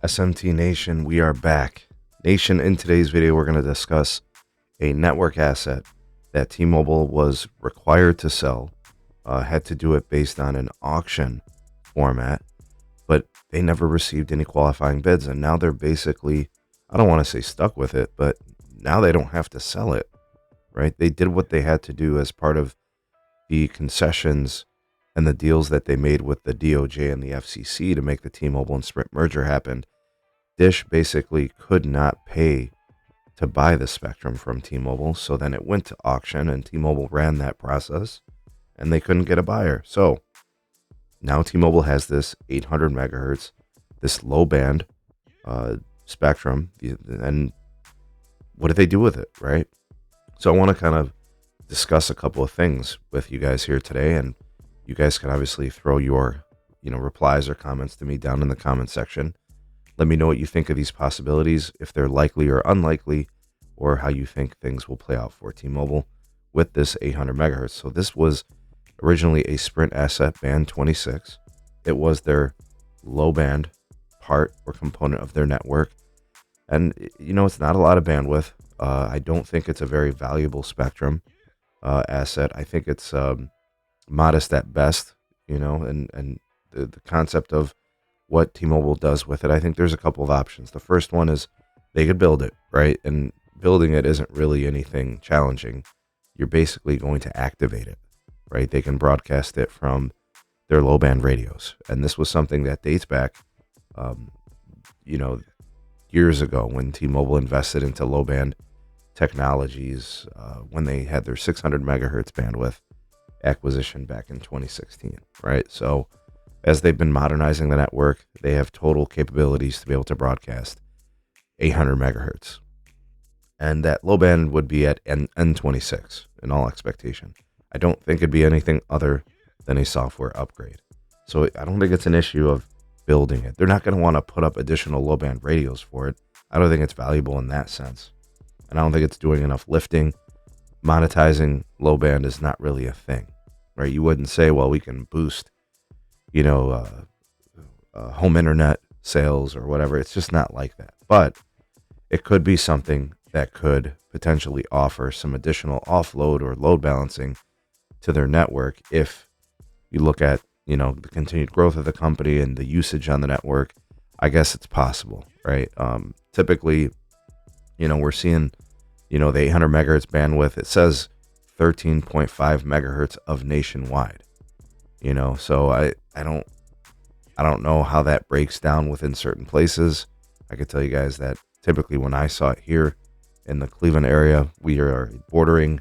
SMT Nation, we are back. Nation, in today's video, we're going to discuss a network asset that T-Mobile was required to sell, had to do it based on an auction format, but they never received any qualifying bids, and now they're basically, I don't want to say stuck with it, but now they don't have to sell it, right? They did what they had to do as part of the concessions and the deals that they made with the DOJ and the FCC to make the T-Mobile and Sprint merger happen. Dish basically could not pay to buy the spectrum from T-Mobile, so then it went to auction, and T-Mobile ran that process, and they couldn't get a buyer. So now T-Mobile has this 800 megahertz, this low band spectrum, and what do they do with it, right? So I want to kind of discuss a couple of things with you guys here today, and you guys can obviously throw your, replies or comments to me down in the comment section. Let me know what you think of these possibilities, if they're likely or unlikely, or how you think things will play out for T-Mobile with this 800 megahertz. So this was originally a Sprint asset, band 26. It was their low band part or component of their network. And, it's not a lot of bandwidth. I don't think it's a very valuable spectrum asset. I think it's modest at best, and the concept of what T-Mobile does with it, I think there's a couple of options. The first one is they could build it, right? And building it isn't really anything challenging. You're basically going to activate it, right? They can broadcast it from their low band radios. And this was something that dates back, years ago when T-Mobile invested into low band technologies, when they had their 600 megahertz bandwidth acquisition back in 2016, right? So as they've been modernizing the network, they have total capabilities to be able to broadcast 800 megahertz. And that low band would be at N26 in all expectation. I don't think it'd be anything other than a software upgrade. So I don't think it's an issue of building it. They're not going to want to put up additional low band radios for it. I don't think it's valuable in that sense. And I don't think it's doing enough lifting. Monetizing low band is not really a thing, right? You wouldn't say, well, we can boost home internet sales or whatever. It's just not like that. But it could be something that could potentially offer some additional offload or load balancing to their network. If you look at, the continued growth of the company and the usage on the network, I guess it's possible, right? Typically, we're seeing, the 800 megahertz bandwidth. It says 13.5 megahertz of nationwide. So I don't know how that breaks down within certain places. I could tell you guys that typically when I saw it here in the Cleveland area, we are bordering,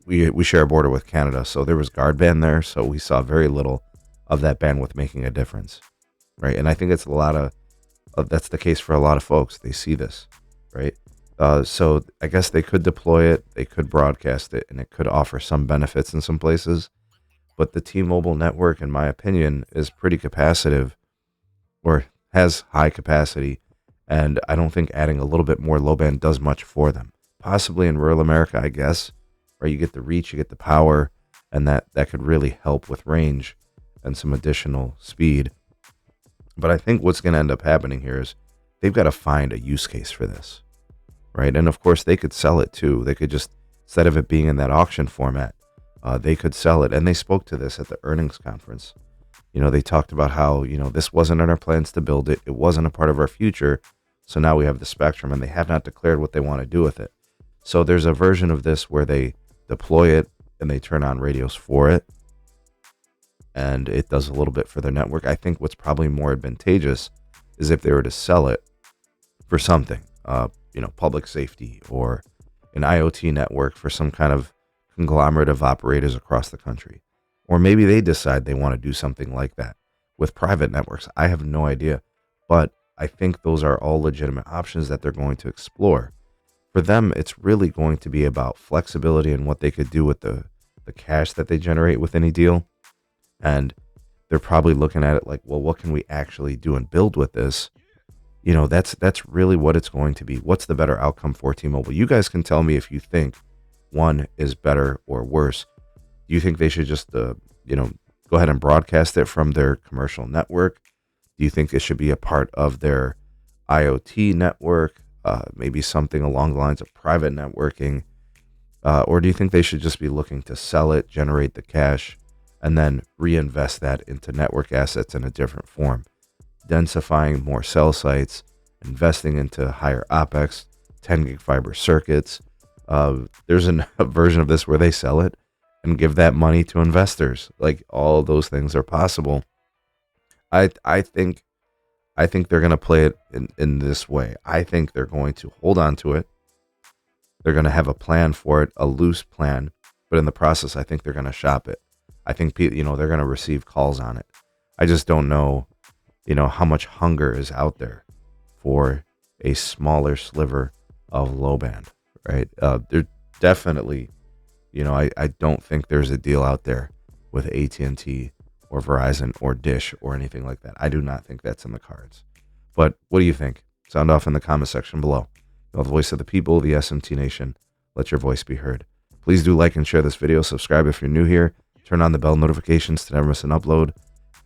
we share a border with Canada. So there was guard band there. So we saw very little of that bandwidth making a difference. Right. And I think it's that's the case for a lot of folks. They see this. Right. So I guess they could deploy it. They could broadcast it, and it could offer some benefits in some places. But the T-Mobile network, in my opinion, is pretty capacitive, or has high capacity, and I don't think adding a little bit more low band does much for them. Possibly in rural America, I guess, where you get the reach, you get the power, and that could really help with range and some additional speed. But I think what's going to end up happening here is they've got to find a use case for this, right? And of course, they could sell it too. They could just, instead of it being in that auction format, they could sell it. And they spoke to this at the earnings conference. They talked about how, this wasn't in our plans to build it. It wasn't a part of our future. So now we have the spectrum, and they have not declared what they want to do with it. So there's a version of this where they deploy it and they turn on radios for it, and it does a little bit for their network. I think what's probably more advantageous is if they were to sell it for something, public safety or an IoT network for some kind of conglomerate of operators across the country. Or maybe they decide they want to do something like that with private networks. I have no idea. But I think those are all legitimate options that they're going to explore. For them, it's really going to be about flexibility and what they could do with the cash that they generate with any deal. And they're probably looking at it like, well, what can we actually do and build with this? That's really what it's going to be. What's the better outcome for T-Mobile? You guys can tell me if you think one is better or worse. Do you think they should just, go ahead and broadcast it from their commercial network? Do Do you think it should be a part of their IoT network? Maybe something along the lines of private networking? Or do you think they should just be looking to sell it, generate the cash, and then reinvest that into network assets in a different form? Densifying more cell sites, investing into higher OPEX, 10 gig fiber circuits. There's a version of this where they sell it and give that money to investors. Like, all those things are possible. I think they're going to play it in this way. I think they're going to hold on to it. They're going to have a plan for it, a loose plan, but in the process, I think they're going to shop it. I think they're going to receive calls on it. I just don't know, how much hunger is out there for a smaller sliver of low band, right? They're definitely, I don't think there's a deal out there with AT&T or Verizon or Dish or anything like that. I do not think that's in the cards. But what do you think? Sound off in the comment section below. The voice of the people, the SMT Nation. Let your voice be heard. Please do like and share this video. Subscribe if you're new here. Turn on the bell notifications to never miss an upload.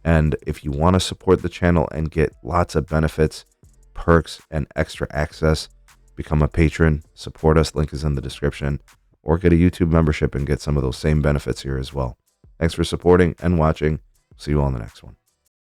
And if you want to support the channel and get lots of benefits, perks, and extra access, become a patron. Support us. Link is in the description. Or get a YouTube membership and get some of those same benefits here as well. Thanks for supporting and watching. See you all in the next one.